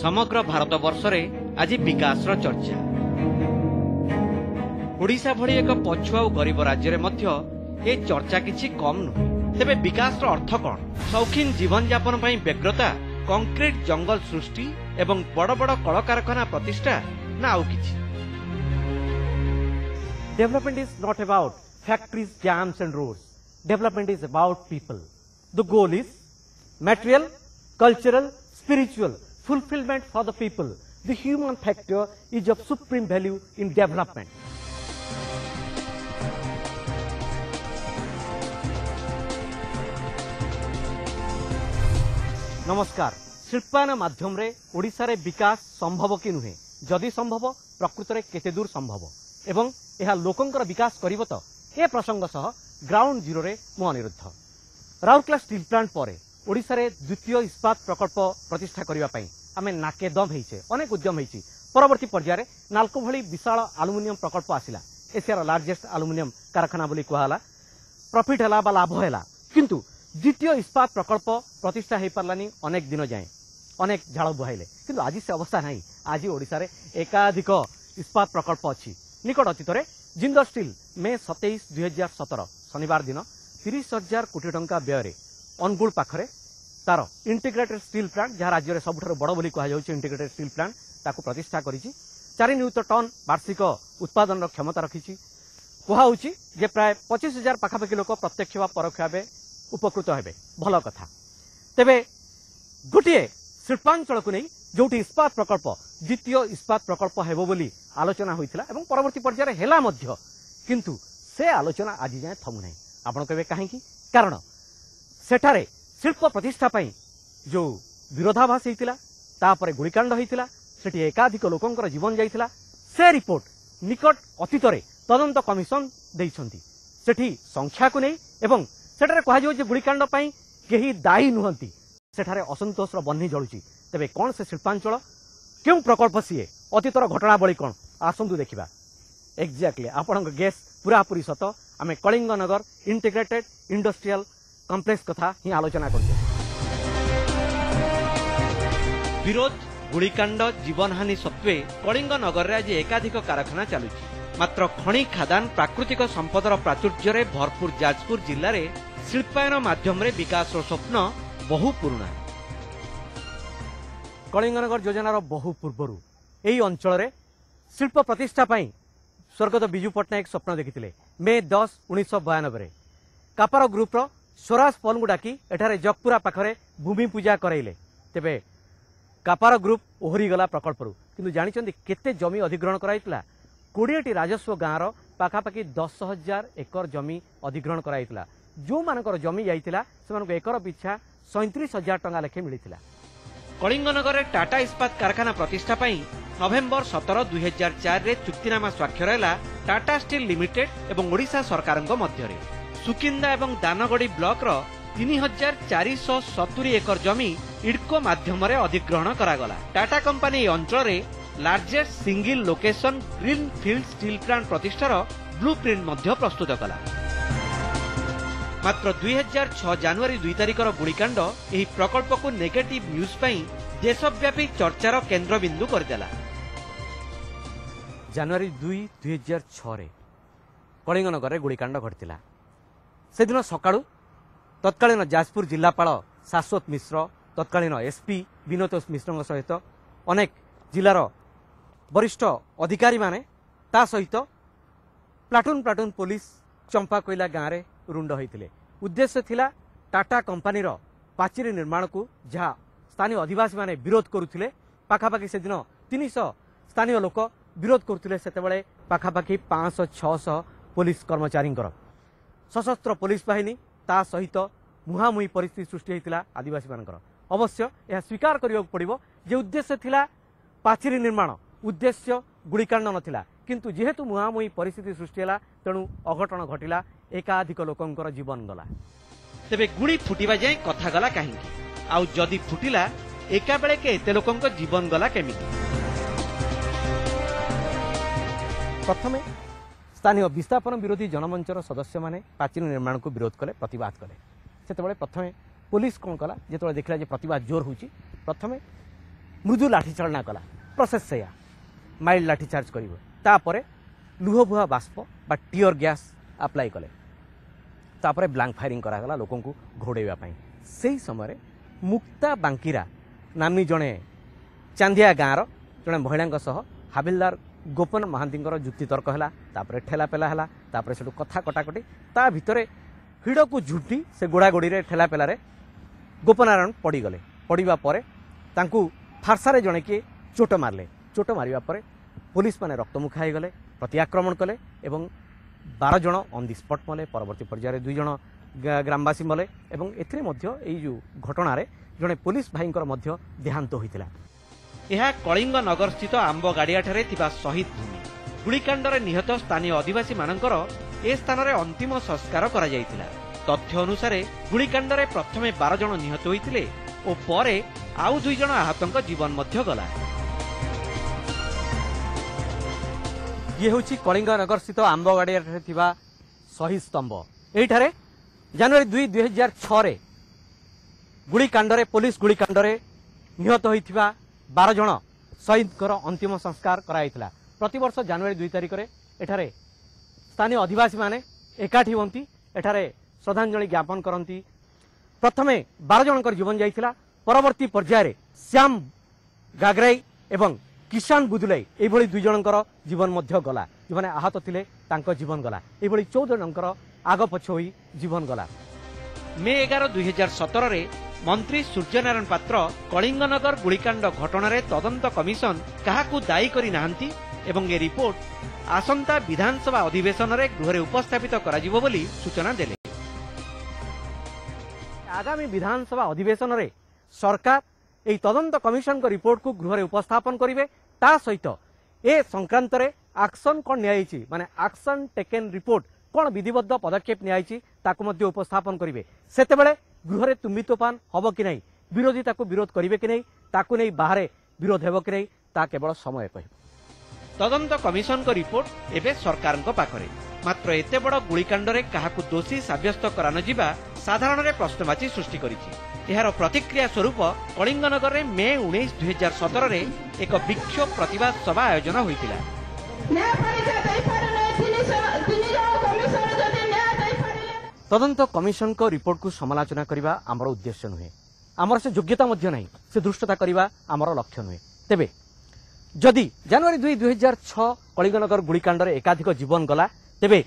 समग्र भारतवर्ष में आज विकास चर्चा। ओडिशा भली एक पछुआ और गरीब राज्य में ये चर्चा किछि कम नुहे। तेबे विकास अर्थ कौन? शौखीन जीवन यापन पर व्यग्रता, कंक्रीट जंगल सृष्टि एवं बड़ बड़ कलकारखाना प्रतिष्ठा ना आउ किछि? Development is not about factories, dams and roads. Development is about people. The goal is material, cultural, spiritual fulfillment for the people. The human factor is of supreme value in development. नमस्कार। शिल्पायन माध्यम रे ओडिशा रे विकास संभव कि नुहे? जदि संभव प्रकृत रे केते दूर संभव एवं यह लोकंकर विकास करिवो तो ए प्रसंग सह ग्राउंड जीरो रे मु अनिरुद्ध। राउरकेला स्टील प्लांट परे ओडिशा रे द्वितीय इस्पात प्रकल्प प्रतिष्ठा करिवा पई आमे नाके दम हेइछे, अनेक उद्यम हेइछि। परवर्ती पर्याय रे नाल्को भली विशाल एल्युमिनियम प्रकल्प आसिला। एशियार लार्जेस्ट एल्युमिनियम कारखाना बोली कहला। प्रॉफिट हला बा लाभ हला, किंतु द्वितीय इस्पात प्रकल्प प्रतिष्ठा हो पारानी अनेक दिन जाए, अनेक झाड़ बुहाइले, किंतु आज से अवस्था नहीं। आज ओडिशा रे एकाधिक इस्पात प्रकल्प अच्छी। निकट अतीत में जिंदल स्टील मे 27, 2017 शनिवार दिन 30,000 कोटी टंका व्यय अनुगुल पाखरे तार इंटीग्रेटेड स्टील प्लांट, जहाँ राज्य में सबुठ बड़ बोली कह इंटीग्रेटेड स्टील प्लांट, ताकू प्रतिष्ठा करिछि। 4 नियुत टन वार्षिक उत्पादन क्षमता रखी कहुच्छी जे प्राय 25,000 पाखापाखि लोक प्रत्यक्ष व परोक्ष भाव उपकृत हेबे। भल कथा। तेबे गोटे शिल्पांचल को नहीं जोटी इस्पात प्रकल्प द्वितीय इस्पात प्रकल्प हेबो बोली आलोचना होइतिला एवं परवर्ती पर्याय हेला मध्य, किंतु से आलोचना आज जाए थमु नहीं। आपण कहबे काहेकि? कारण सेठारे शिल्प प्रतिष्ठा पई जो विरोधाभास होइतिला, तापरे गुलिकांड होइतिला, सेठी एकाधिक लोकंकर जीवन जाइतिला। से रिपोर्ट निकट अतीत रे तदंत कमिशन देइछंती। सेठी संख्या को नहीं एवं सेठारे कहा जे गुलिकांड पई केही दायी नुहंती। सेठारे असंतोषर बन्ही जळुची। तेबे कोन से शिल्पांचल, क्यों प्रकल्प सीए, अतीतर घटनावली कोन, आसंतु देखिबा। एक्जाक्टली आपनक गेस पूरापूरी सत। आमे कलिंगनगर इंटीग्रेटेड इंडस्ट्रियल कॉम्प्लेक्स कथा ही आलोचना करछे। विरोध, गुलिकांड, जीवनहानि सत्वे कलिंगनगर रे आज एकाधिक कारखाना चालुची। मात्र खणी खादान प्राकृतिक संपदर प्राचुर्य रे भरपूर जाजपुर जिले में शिल्पायन माध्यम रे विकास स्वप्न बहु पुराना। कलिंगनगर योजनार बहु पूर्वरु एही अंचल रे शिल्प प्रतिष्ठा पई स्वर्गत बिजू पट्टनायक स्वप्न देखिथिले। मे 10, 1992 कापार ग्रुप रो स्वराज पवन को डाकी एठारे जगपुरा पाखरे भूमि पूजा कराइले। तेबे कापार ग्रुप ओहरी गला प्रकल्परु, किंतु जानिचंदी केते जमी अधिग्रहण कराइतला? 20टी राजस्व गाँव पाखापाखि 10,000 एकर जमी अधिग्रहण कराइतला। जो मानकर जमी जाइतिला सेमानक एकर पिछा 37,000 टंका लेखे मिलितिला। कलिंगनगर टाटा इस्पात कारखाना प्रतिष्ठा पई नवेम्बर 17, 2004 रे चुक्तिनामा स्वाक्षर हैला टाटा स्टील लिमिटेड एवं ओडिशा सरकारक मध्य रे। सुकिंदा एवं दानगड़ी ब्लॉक रो 3,470 एकर जमी इडको माध्यम रे अधिग्रहण करागला। टाटा कंपनी अंचल रे largest single location green field steel plant प्रतिष्ठार ब्लूप्रिंट मध्य प्रस्तुत कला। मात्र 2006 जनवरी 2 तारिखर गुलिकांड एही प्रकल्प को नेगेटिव न्यूज पई देशव्यापी चर्चार केन्द्रबिंदु करदेला। जनवरी 2, 2006 रे कलिंगनगर रे गुलिकांड घटिला। से दिन सकाळु तत्कालीन जाजपुर जिलापाल शाश्वत मिश्र, तत्कालीन एसपी विनोद मिश्र सहित अनेक जिलार वरिष्ठ अधिकारी माने ता सहित प्लाटून प्लाटून पुलिस चंपा कोइला गाँव में रुंड होते। उद्देश्य थिला टाटा कंपनी पाचेरी निर्माण को जहाँ स्थानीय आदिवासी माने विरोध करुथिले। पाखापाखि से दिन 300 स्थानीय लोक विरोध करुथिले। सेतेबेले पाखापाखि 500-600 पुलिस कर्मचारी सशस्त्र पुलिस बाहिनी ता सहित मुहांमुही परिस्थिति सृष्टि होता आदिवासी मानकर। अवश्य यह स्वीकार करने पड़ो जे उद्देश्य थिला पाचेरी निर्माण, उद्देश्य गुलिकांड नथिला, किंतु जेहेतु मुहांमुही परिस्थिति सृष्टि है तेणु अघटन घटिला, एकाधिक लोकंकर जीवन गला। तेबे गुड़ी फुटिबा जाए कथा गला काहेकि? आउ जदि फुटिला एका बेले के एते लोकंकर जीवन गला केमिति? प्रथमे स्थानीय विस्थापन विरोधी जनमंचर सदस्य माने पाचेरी निर्माण को विरोध कले, प्रतिवाद कले। सेतेबेले प्रथमे पुलिस कौन कला, जो देखला जे प्रतिवाद जोर होची, प्रथमे मृदु लाठीचालना कला प्रोसेस से माइल्ड लाठीचार्ज कर लुहबुहा बाष्प बा टीयर गैस अप्लाई कले तापर ब्लैंक फायरिंग करागला लोक घोड़ाई से समय मुक्ता बांकीरा नामी जड़े चांदिया गाँव जड़े महिला सह हाबिलदार गोपन महांती जुक्ति तर्क है ठेला पेला है से कथा कटाकटी ता भितर हिड़ को झुटी से गोड़ागोड़ी ठेला पेलारे गोपनारायण पड़गले पड़ा पर फारसारे जड़े किए चोट मारे चोट मारिबा पर पुलिस माने रक्तमुखा हो गले प्रति आक्रमण कले एवं 12 जन ऑन दी स्पॉट मले परवर्ती पर्यायर 2 जन ग्रामवासी मले एवं एथिरे मध्य एई जो घटना रे जड़े पुलिस भाई देहांत होइतिला। यह कलिंग नगर स्थित आंब गाड़ियाठारे थिबा शहीद भूमि गुड़ीकांड निहत स्थानीय आदिवासी मानकर ए स्थान में अंतिम संस्कार करा जायतिला। तथ्य अनुसार गुड़ीकांड प्रथमे 12 जन निहत होइतिले और परे आउ 2 जन आहतंक जीवन मध्य गला। ये हूँ कलिंग नगर स्थित आंबगाड़िया थिबा शहीद स्तंभ एठारे जनवरी 2 2006 गुड़ीकांड पुलिस गुड़ीकांड निहत होइथिबा 12 जन शहीद अंतिम संस्कार कराइथिला। प्रतिवर्ष जनवरी 2 तारिख में एठारे स्थानीय आदिवासी माने एकाठी हुंती एठारे श्रद्धांजलि ज्ञापन करती। प्रथमे 12 जनकर जीवन जाइथिला परवर्ती पर्यायर श्याम गागराई एवं किसान बुदुलाई एभली 2 जनकर जीवन मध्य गला जो माने आहत थिले तांको जीवन गला एभली 14 जनकर आग पछ होई जीवन गला। मे 11 2017 रे मंत्री सूर्यनारायण पात्र कलिंगनगर गुड़ीकांड घटना तदंत कमिशन काहाकू दायी करि नाहंती एवं ए रिपोर्ट आसंता विधानसभा अधिवेशन रे गृह उपस्थापित कराजिबो बोली सूचना देले। आगामी विधानसभा अधिवेशन रे सरकार एई तदंत कमिशन को रिपोर्ट को गृह उपस्थापन करिवे ता सहित ए संक्रांत रे एक्शन कोन न्यायछि माने एक्शन टेकन रिपोर्ट कोन विधिबद्ध पदक्षेप न्यायछि ताकू मध्ये उपस्थापन करिवे। सेते बेले गृह रे तुम्बी तोफान हबो कि नहीं विरोधी ताकू विरोध करिवे कि नहीं ताकू नहीं बाहरे विरोध हेबो कि नहीं ता केवल समय कहिबो। तदंत कमिशन को रिपोर्ट एबे सरकार पाखरे मात्र एते बड़ गुड़ीकांड रे काहाकू दोषी साब्यस्त करा न जिबा साधारण रे प्रश्नवाची सृष्टि करिछि। एहार प्रतिक्रिया स्वरूप कलिंगनगर रे मे 19 2017 रे एक विक्षोभ प्रतिवाद सभा आयोजन होइतिला। तदंत कमिशन को रिपोर्ट को समालोचना करने आमर उद्देश्य नुहे आमर से योग्यता मध्य नहीं से दुष्टता करने आमर लक्ष्य नुहे। तेबे जदि जनवरी 2 2006 कलिंगनगर गुड़ीकांड एकाधिक जीवन गला तेबे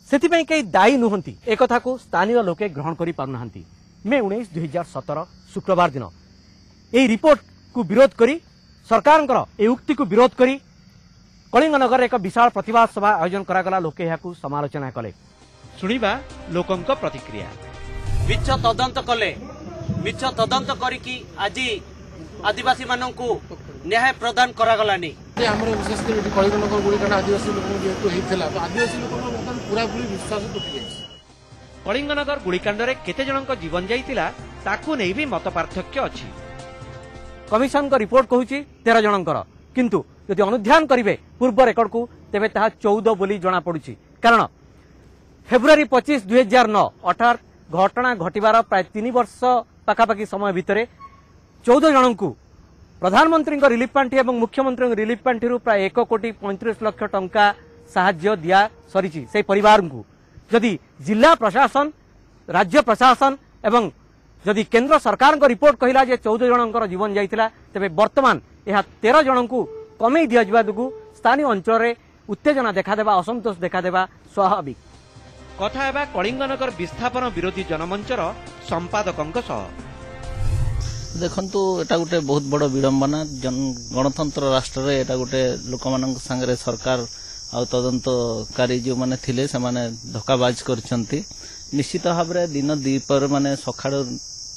सेथिपई कई दायी नुहंती एक कथा को स्थानीय लोके ग्रहण करि पारनाहंती। मे 19 2017 शुक्रवार दिन ए रिपोर्ट को विरोध करी सरकार ए उक्ति को विरोध करी कलिंगनगर एक विशाल प्रतिवाद सभा आयोजन करागला। लोके एहाकू समालोचना कले। सुनिबा लोकंक प्रतिक्रिया। मिछ तदंत कले मिछ तदंत करिकी आज आदिवासी माननकू न्याय प्रदान करागलानी। हमर विशेष कर कलिंगनगर गुड़ीकांड आदिवासी लोक जेतु हेतिला तो आदिवासी लोक बर्तमान पूरा पूरी विश्वास टूटी जायछि। कलिंगनगर गुड़ीकांड रे केते जनक जीवन जाइतिला ताकू नै भी मत पार्थक्य अछि। कमिशन को रिपोर्ट कहूची 13 जनकर किंतु यदि अनुध्यान करिवे पूर्व रेकर्ड को तेबे ताहा 14 बोली जणा पडुची। कारण फेब्रुआरी 25 2009 अर्थात घटना घटिबार प्राय 3 वर्ष पाखापाखि समय भितर 14 जनकू प्रधानमंत्री रिलीफ पांठी और मुख्यमंत्री रिलीफ पांठी प्राय 1 कोटी 35 लाख टंका साहाय्य दिया सरी से परिवार को जदि जिला प्रशासन राज्य प्रशासन एवं जदि केंद्र सरकार को रिपोर्ट कहला जे 14 जनकर जीवन जाइतिला तेबे वर्तमान यह 13 जन को कमे दिया जिबा दुगु स्थानीय अंचल रे उत्तेजना देखा देबा असंतोष देखा देबा स्वाभाविक कथा हेबा कलिंगनगर विस्थापन विरोधी जनमंचर संपादकंक सह। देखंतु एटा गोटे बहुत बड़ विडंबना गणतंत्र राष्ट्र रे एटा गोटे लोक मानक संगे सरकार आ तदंतकारी जो माने थिले से माने धोखाबाज करछंती। निश्चित भाव रे दिन दीपर माने सखाड़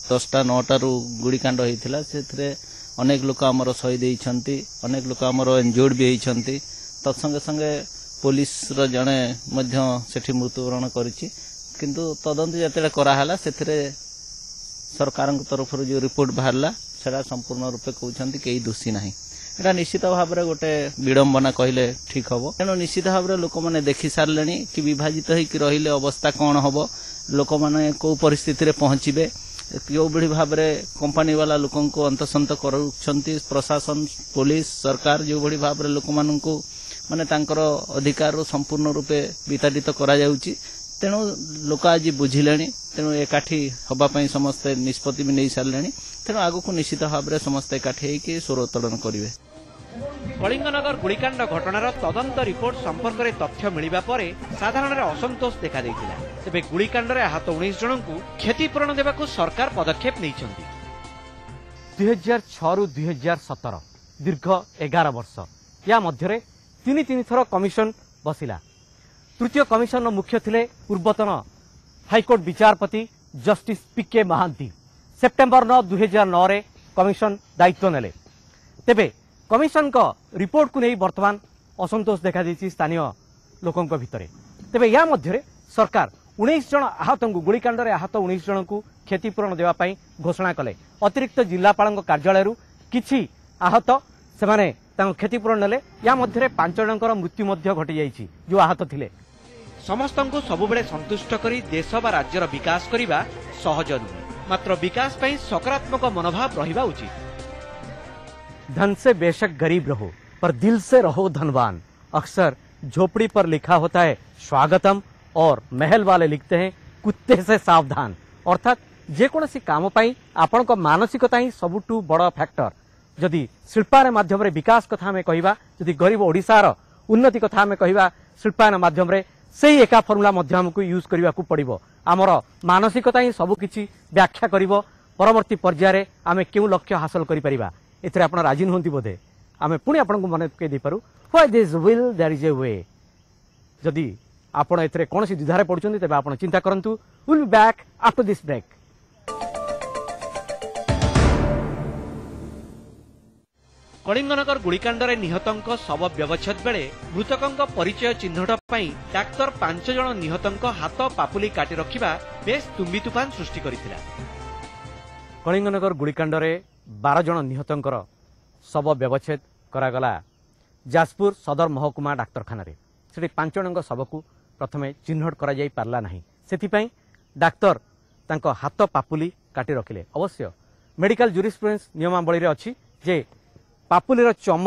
10टा 9टा रु गुड़ीकांड होइथिला सेथरे अनेक लोक हमर शहीद होइछंती अनेक लोक हमर इंजर्ड भी होइछंती तत्संगे संगे पुलिस रो जणे मध्य सेठी मृत्युवरण करिछि किंतु तदंत जतेटा करा हला सेथरे सरकार तरफ जो रिपोर्ट बाहरला सेटा संपूर्ण रूपे कहउछंती केही दोषी नाही। एटा निश्चित भाव रे गोटे विडंबना कहले ठीक हबो तेणु निश्चित भाव रे लोक माने देखि सारलेनी कि विभाजित होई कि रहिले अवस्था कोन हबो लोक माने को परिस्थिति रे पहुंचीबे ଯୋଉଭଳି ଭାବରେ कंपनी वाला लोकंको अंतसंत करुछंती प्रशासन पुलिस सरकार जोभଳି भाବରେ ଲୋକମାନଙ୍କୁ ମାନେ ତାଙ୍କର ଅଧିକାରରୁ ସମ୍ପୂର୍ଣ୍ଣ ରୂପେ ବିତାଡ଼ିତ କରାଯାଉଛି। ତେଣୁ ଲୋକ ଆଜି ବୁଝିଲେଣି। ତେଣୁ ଏକାଠି ହେବା ପାଇଁ ସମସ୍ତେ ନିଷ୍ପତ୍ତି ବି ନେଇ ସାରିଲେଣି। ତେଣୁ ଆଗକୁ ନିଶ୍ଚିତ ଭାବରେ ସମସ୍ତେ ଏକାଠି ହେଇକି ସ୍ୱର ଉତ୍ତୋଳନ କରିବେ। कलिंगनगर गुलिकांड घटनार तदंत रिपोर्ट संपर्क में तथ्य मिलिबा परे साधारण असंतोष देखा देइतिला। तेबे गुलिकांड रे आहत 19 जन को क्षतिपूरण देबाकू सरकार पदक्षेप नैछंती। 2006 रु 2017 दीर्घ 11 वर्ष या मध्यरे तीन थर कमिशन बसिला। तृतीय कमिशन मुख्य थिले पूर्वतन हाईकोर्ट विचारपति जस्टिस पीके महांती। सेप्टेम्बर 9 2009 रे कमिशन दायित्व नेले। तेबे कमिशन का रिपोर्ट को नहीं वर्तमान असंतोष देखा देछि स्थानीय लोकों भितर। तेबे या मध्यरे सरकार 19 जन आहत को गुलिकांड रे आहत 19 जन को क्षतिपूरण देवा पई घोषणा कले। अतिरिक्त जिलापाल कार्यालय किछि आहत सेमाने तांको क्षतिपूरण नेले। या मध्यरे 5 जनकर मृत्यु मध्य घटी जाइछि जो आहत थिले। समस्तंको सबुबेले संतुष्ट करी देश बा राज्यर विकास करिबा सहज नुहे। मात्र विकास पई सकारात्मक मनोभाव रहिबा उचित। धन से बेशक गरीब रहो पर दिल से रहो धनवान। अक्सर झोपड़ी पर लिखा होता है स्वागतम और महल वाले लिखते हैं कुत्ते से सावधान। अर्थात जेकोसी काम पाई आपण को मानसिकता ही सबुठू बड़ फैक्टर। जदि शिल्पायन माध्यम रे विकास कथा में कहिबा, जदि गरीब ओडिसार उन्नति कथा में कहिबा, शिल्पायन माध्यम रे सेही एका फर्मुला माध्यम को यूज करबा को पड़िबो। आमर मानसिकता ही सब किछि व्याख्या करिवो परवर्ती पर्याय रे आमे केउ लक्ष्य हासिल करि परिबा। एथरे आपण राजी नहंती बोधे आमे पुणी आपण को मन के दे पारू why this will there is a way. जदि आपण एथरे कोनसी द्विधारे पडुचंती तबे आपण चिंता करंतु। Will be back after this break. Kalinganagar गुलिकांड रे निहतंक शव व्यवच्छेद बेले मृतकंक परिचय चिन्हट पई डाक्तर 5 जन निहतंक हाथ पापुली काटी रखिबा बेस तुम्बी तुफान सृष्टि करिथिला। कलिंगनगर गुलिकांड रे 12 जन निहतंकर शव व्यवच्छेद करागला जाजपुर सदर महकुमा डाक्तरखाना रे। सेठी 5 जनक शव को प्रथमे चिन्हट करा जाई पारला नाही। सेति पई डाक्तर तांको हाथ पापुली काटी रखिले। अवश्य मेडिकल ज्यूरिस्प्रुडेंस नियमावली रे अछि जे पापुलीर चम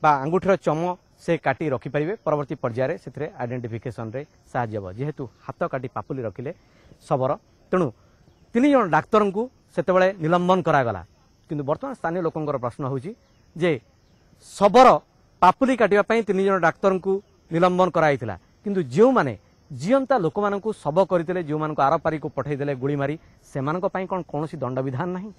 बा अंगूठीर चम से काटी रखि परिबे। परवर्ती पर्याय से आइडेंटिफिकेशन रे साहाय्य हो। जेहेतु हाथ काटी पापुली रखिले शवर तेणु 3 जन डाक्तर को सेतेबेले निलंबन करागला। किंतु वर्तमान स्थानीय लोकंकर प्रश्न होउची जे शवर पापुली काटिबा पई 3 जन डाक्तर को निलंबन कराइथिला किंतु जो माने जीवंता लोक मानकु शव करथिले जो मानकु आरपारी को पठै देले गुली मारी सेमानक पई कोन कोनोसी दंड विधान नाही।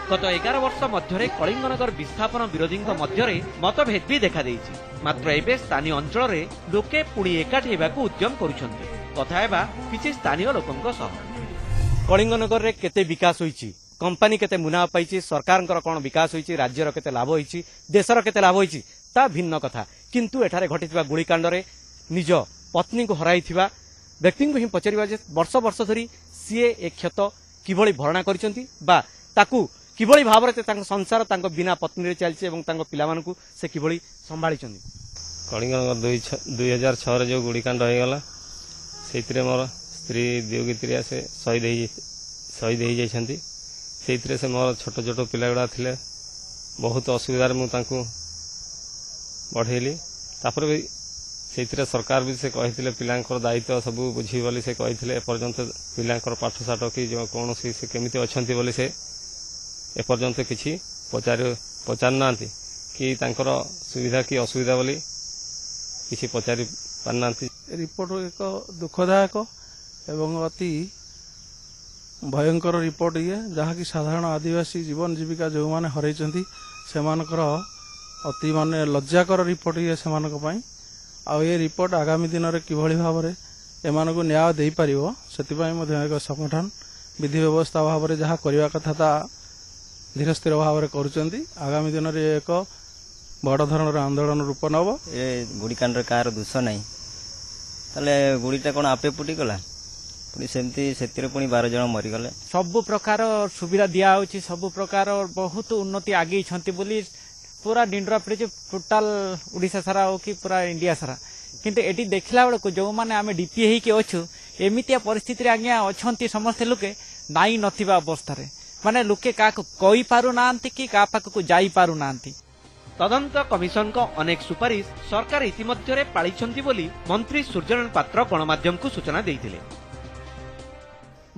गत 11 वर्ष मध्य कलिंगनगर विस्थापन विरोधी मध्य मतभेद भी देखा देइछि। मात्र एबे स्थानीय अंचल रे लोके पुणी एकाठी हेबाकू उद्यम करुछन्ते। कथा हेबा किछि स्थानीय लोकंक सह। कलिंगनगर रे केते विकास होईछि, कंपनी केते मुनाफा पाइछि, सरकारंकर कोन विकास होईछि, राज्यर केते लाभ होईछि, देशर केते लाभ होईछि ता भिन्न कथा। किंतु एठारे घटिथिबा गुलिकांड रे निज पत्नी को हराइथिबा व्यक्ति को ही पचारिबा जे वर्ष वर्ष धरी सीए ए क्षत किभଳି भरणा करिसंती बा ताकू किभଳି भाबरे तांको संसार तांको बिना पत्नी रे चलछि एवं तांको पिलामानकू से किभଳି संभाळिचंती। कलिंगनगर 2006 रे जो गुड़ीकांड हो गला सेतिरे मोर स्त्री दियोगित्रिया से शहीद हो जाइछंती। सेतिरे से मोर छोट छोट पिला गुडा थिले बहुत असुविधार मु तांको बढ़ेली। तापर भी सेतिरे सरकार भी से कहिथिले पिलांकर दायित्व सब बुझी बोली से कहिथिले। एपर्यंत पिलांकर पाठशाठ कि जो कोनोसी से केमिति अछंती बोली से एपर्यंत किछि पचार नांती कि तांकर सुविधा कि असुविधा बोली किछि पचारि पारनांती। रिपोर्ट एक दुखदायक एवं अति भयंकर रिपोर्ट ये जहाँ कि साधारण आदिवासी जीवन जीविका जो माने हरैचंती सेमानकर अति माने लज्जाकर रिपोर्ट ये सेमानक पई। आ ये रिपोर्ट आगामी दिन में किभଳି भाबरे एमानकु न्याय देई परिबो सेतिपई मध्ये एक संगठन विधि व्यवस्था भाबरे जहाँ करबा कथा ता धीर स्थिर भाव में करुचंती। आगामी दिन में एक बड़ धरणर आंदोलन रूप नब। ए गुड़ीकांड कार दोष नहीं ताले गुड़ीटा कौन आपे फुटी गला पुणी सेमती से पुणी 12 जन मरीगले। सब प्रकार सुविधा दिया होची, सब प्रकार बहुत उन्नति आगे छंती बोली पूरा डिंडरा पड़े टोटाल ओडिशा सारा हो कि पूरा इंडिया सारा। किंतु एटी देखला बेलू जो मैंने आम डीपी होके अच्छु एमतिया परिस्थिति आज्ञा अच्छा समस्ते लोके ନାଇଁ ନଥିବା ଅବସ୍ଥାରେ ମାନେ ଲୋକେ କାହାକୁ କହି ପାରୁନାହାନ୍ତି କି କାହା ପାଖକୁ ଯାଇ ପାରୁନାହାନ୍ତି। ତଦନ୍ତ କମିଶନଙ୍କ ଅନେକ ସୁପାରିଶ ସରକାର ଇତିମଧ୍ୟରେ ପାଳିଛନ୍ତି ବୋଲି ମନ୍ତ୍ରୀ ସୂର୍ଯ୍ୟନାରାୟଣ ପାତ୍ର ଗଣମାଧ୍ୟମକୁ ସୂଚନା ଦେଇଥିଲେ।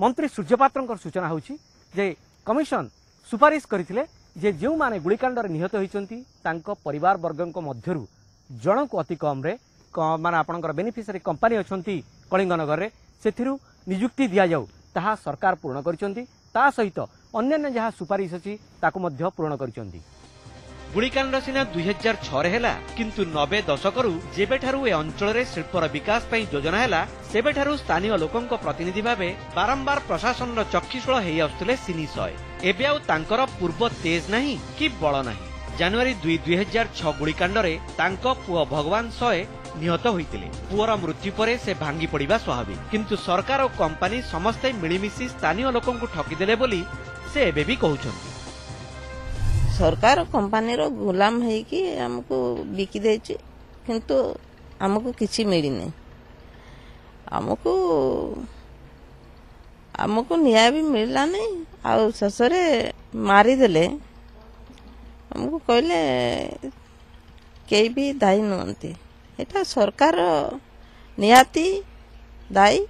ମନ୍ତ୍ରୀ ସୂର୍ଯ୍ୟ ପାତ୍ରଙ୍କର ସୂଚନା ହେଉଛି ଯେ କମିଶନ ସୁପାରିଶ କରିଥିଲେ ଯେ ଯେଉଁମାନେ ଗୁଳିକାଣ୍ଡରେ ନିହତ ହୋଇଛନ୍ତି ତାଙ୍କ ପରିବାର ବର୍ଗଙ୍କ ମଧ୍ୟରୁ ଜଣକୁ ଅତି କମ୍ରେ ମାନେ ଆପଣଙ୍କର ବେନିଫିସିଆରୀ କମ୍ପାନୀ ଅଛନ୍ତି କଳିଙ୍ଗନଗରରେ ସେଥିରୁ ନିଯୁକ୍ତି ଦିଆଯାଉ ତାହା ସରକାର ପୂରଣ କରିଛନ୍ତି। ତା ସହିତ ଅନ୍ୟାନ୍ୟ ଯାହା ସୁପାରିଶ ଅଛି ତାକୁ ମଧ୍ୟ ପୂରଣ କରିଛନ୍ତି। ଗୁଳିକାଣ୍ଡ ସିନା 2006 ହେଲା କିନ୍ତୁ 90 ଦଶକରୁ ଯେବେଠାରୁ ଏ ଅଞ୍ଚଳରେ ଶିଳ୍ପର ବିକାଶ ପାଇଁ ଯୋଜନା ହେଲା ସେବେଠାରୁ ସ୍ଥାନୀୟ ଲୋକଙ୍କ ପ୍ରତିନିଧି ଭାବେ ବାରମ୍ବାର ପ୍ରଶାସନର ଚକ୍ଷୁଶୂଳ ହେଇ ଆସୁଥିଲେ ସିନି ସୟ। ଏବେ ଆଉ ତାଙ୍କର ପୂର୍ବ ତେଜ ନାହିଁ କି ବଳ ନାହିଁ। ଜାନୁଆରୀ 2, 2006 ଗୁଳିକାଣ୍ଡରେ ତାଙ୍କ ପୁଅ ଭଗବାନ ସୟ ନିହତ ହୋଇଥିଲେ। ପୁଅର ମୃତ୍ୟୁ ପରେ ସେ ଭାଙ୍ଗି ପଡ଼ିବା ସ୍ୱାଭାବିକ କିନ୍ତୁ ସରକାର ଓ କମ୍ପାନୀ ସମସ୍ତେ ମିଳିମିଶି ସ୍ଥାନୀୟ ଲୋକଙ୍କୁ ଠକିଦେଲେ ବୋଲି ସେ ଏବେ ବି କହୁଛନ୍ତି। सरकार कंपानी रो गुलाम है कि हमको बिकी देची किंतु हमको किसी मिली नहीं। हमको न्याय भी मिलला नहीं आ शेषरे मारी देले हमको कहले कई भी दायी नुहंती एटा सरकार निहाती दायी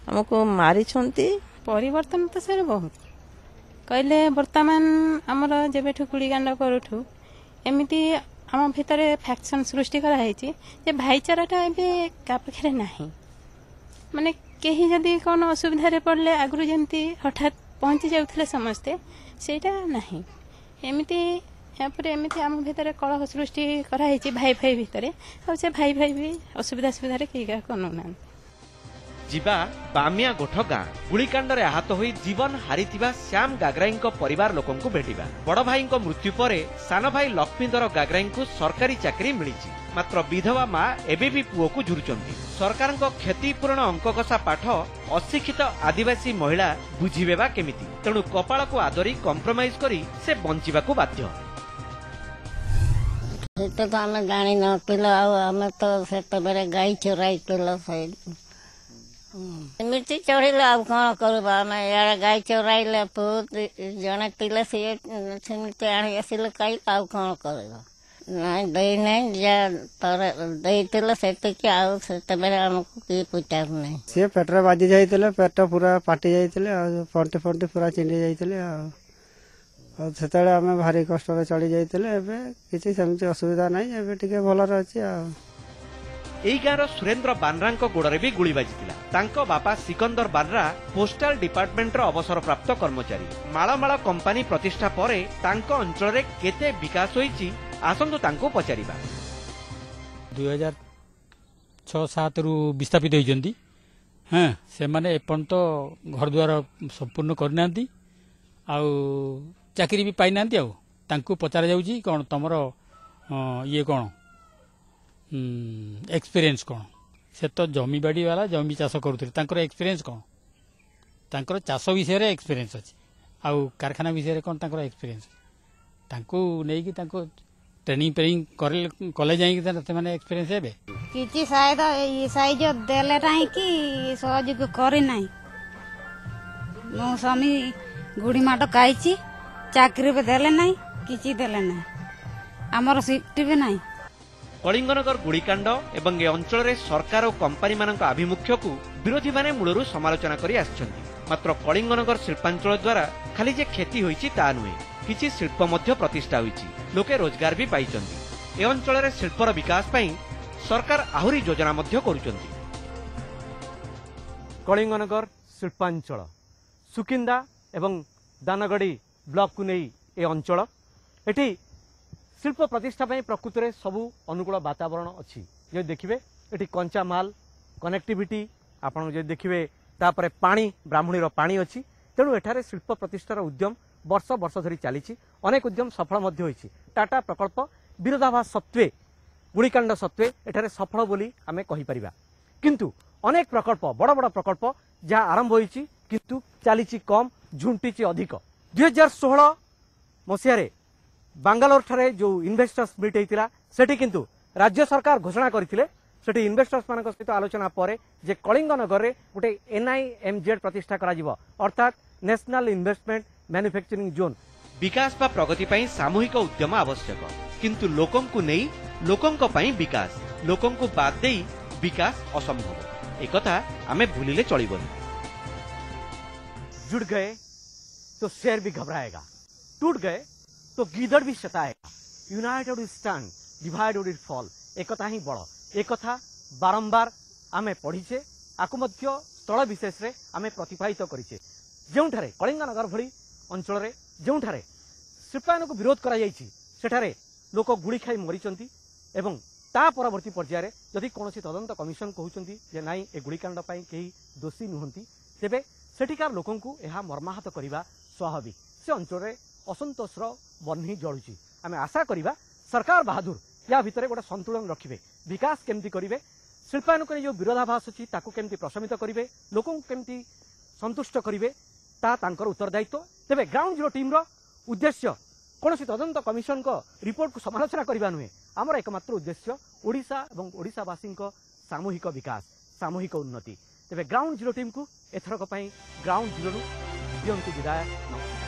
हमको मारी छंती। परिवर्तन तो सर बहुत कहले वर्तमान आमर जेबेठु गुलिकांड करूठु एमिति आम भितर फैक्शन सृष्टि कराई जे भाईचाराटा एबे का पाखे नाही माने केही जदी कोन असुविधा पड़ले आगु जमी हठात पहुंची जाउथले समस्ते सेटा नाही एमिति एमिति आम भितर कलह सृष्टि कराई भाई भाई भितर आ से भाई भाई भी असुविधा सुविधा के कनुना जिबा बामिया गोठ गाँ गुलिकांडरे आहत होई जीवन हारिथिबा श्याम गाग्राई परिवार लोकंकु भेटिबा। बड़ भाई मृत्यु पर सान भाई लक्ष्मीधर गाग्राई सरकारी चाकरी मिली मात्र विधवा माँ एबे भी पुओ को झुरुचंती। सरकार क्षतिपूरण अंक कषा पाठ अशिक्षित आदिवासी महिला बुझीबेबा केमिति तेणु कपाल को आदरी कंप्रोमाइज करी से बंचिबाकु बाध्य। तो आम जानी नथिल आम तो से गाई चोराई मिर्ची चढ़िले आ कौन करवा इे गाई चोराइले जड़े थे सी आनी आसिले कई आ कौन कर आमको किए पचार नहीं सी पेटर बाजी जाते पेट पूरा पाटी जाते फंटी फंटी पूरा चिंडी जाते से आम भारी कष्ट चढ़ी जाते किसी सेमती असुविधा ना टे भलरे अच्छे एई गाँवर सुरेंद्र बानरा गोड़े भी गुली बाजिला। तांको बापा सिकंदर बानरा पोस्टाल डिपार्टमेंट अवसर प्राप्त कर्मचारी। माळमाळ कंपानी प्रतिष्ठा पर तांको अंचल रे केते विकास होईची आसंतु तांको पचारिबा। 2006-07 रु विस्थापित होइजंती हां से माने एपर्यंत घर द्वार संपूर्ण करनांती आ चाकरी भी पाई नांती आ तांको पचारा जाउची कोन तमरो ये कोन एक्सपीरियंस कौन से तो जमी बाड़ी वाला जमी चाष कर एक्सपीरियंस कौन तांकर चाष विषय एक्सपीरियंस अच्छे आउ कारखाना विषय कौन तांकर एक्सपीरियंस नहीं कि ट्रेनिंग पेनिंग कले जाए एक्सपीरियंस हे किछि साइज देले नाही कि सहयोग करे नाही मो स्वामी गुड़ी माट खाई चाकरी भी देले नाही किछि देले नाही हमर सीट भी नाही। कलिंगनगर गुलिकांड एवं ए अंचल रे सरकार और कंपानी मानक आभिमुख्य को विरोधी माने मूलरू समालोचना करी आछंती। मात्र कलिंगनगर शिल्पांचल द्वारा खाली जे क्षति होईची ता नुहे किछि शिल्प मध्य प्रतिष्ठा होईची लोके रोजगार भी पाइचंती। ए अंचल रे शिल्पर विकास पई सरकार आहुरी योजना मध्य करूचंती। कलिंगनगर शिल्पांचल सुकिंदा एवं दानगड़ी ब्लॉक को नहीं ए अंचल एठी शिल्प प्रतिष्ठा प्रकृत में सबू अनुकूल वातावरण अच्छी जो देखिए ये कंचा माल कनेक्टिविटी आप देखिए तापर पानी ब्राह्मणीर पानी अच्छी तेणु एठारे शिल्प प्रतिष्ठार उद्यम वर्ष वर्ष धरी चली अनेक उद्यम सफल होती। टाटा प्रकल्प विरोधाभास सत्वे गुलिकांड सत्वे एठारे सफल बोली आमे कहि परिबा किंतु अनेक प्रकल्प बड़ बड़ प्रकल्प जहाँ आरंभ होईची किंतु चली कम झुंटी अधिक। 2016 मसीह बांगालोर ठारे जो इन्वेस्टर्स मीट होता सेठी किंतु राज्य सरकार घोषणा करथिले सेठी इन्वेस्टर्स मान सहित आलोचना पर जे कलिंग नगर में गोटे NIMZ प्रतिष्ठा करा जिवो, अर्थात नेशनल इन्वेस्टमेंट मैन्युफैक्चरिंग जोन। विकास बा प्रगति पई सामूहिक उद्यम आवश्यक, किंतु लोकंकु नेई लोकंक पई विकास, लोकंकु बाद देई विकास असंभव। एकथा आमे भूलिले चलिबनी। जुड़ गए तो शेर भी घबराएगा, टूट गए तो गीदड़ भी सताएगा। United we stand, divided we fall. एकथा ही बड़, एकथा बारंबार आमे पढ़ीचे, आकु मध्य स्थल विशेष रे आमे प्रतिपादित करिचे। जोंठारे कलिंग नगर भली अंचल रे जोंठारे शिल्पायन को विरोध करा जायछि, सेठारे लोक गुड़ी खाई मरीचंती एवं ता परवर्ती पर्याय रे जदि कोनोसी तदंत कमिशन कहउचंती जे नाई ए गुड़ीकांड पई केही दोषी नुहंती, तेबे सेठिकार लोकंकु एहा मर्माहत करिबा स्वाभाविक। से अंचल रे असंतोषर बन्ही जळुची। आमे आशा करिबा सरकार बहादुर या भितरे गोटे संतुलन रखिबे, विकास केमती करिवे, शिल्पायन को जो विरोधाभास अछि ताकू केमती प्रशमित करिवे, लोकंकु केमती संतुष्ट करिवे, ता तांकर उत्तरदायित्व। तेबे ग्राउंड जीरो टीम रो उद्देश्य कोनोसी तदंत कमिशन को रिपोर्ट को समालोचना करिबा नुहे। आमर एकमात्र उद्देश्य ओडिशा एवं ओडिशावासी सामूहिक विकास, सामूहिक उन्नति। तेबे ग्राउंड जीरो टीम को एथरक पई ग्राउंड जीरो दियंतु विदाय। नमस्कार।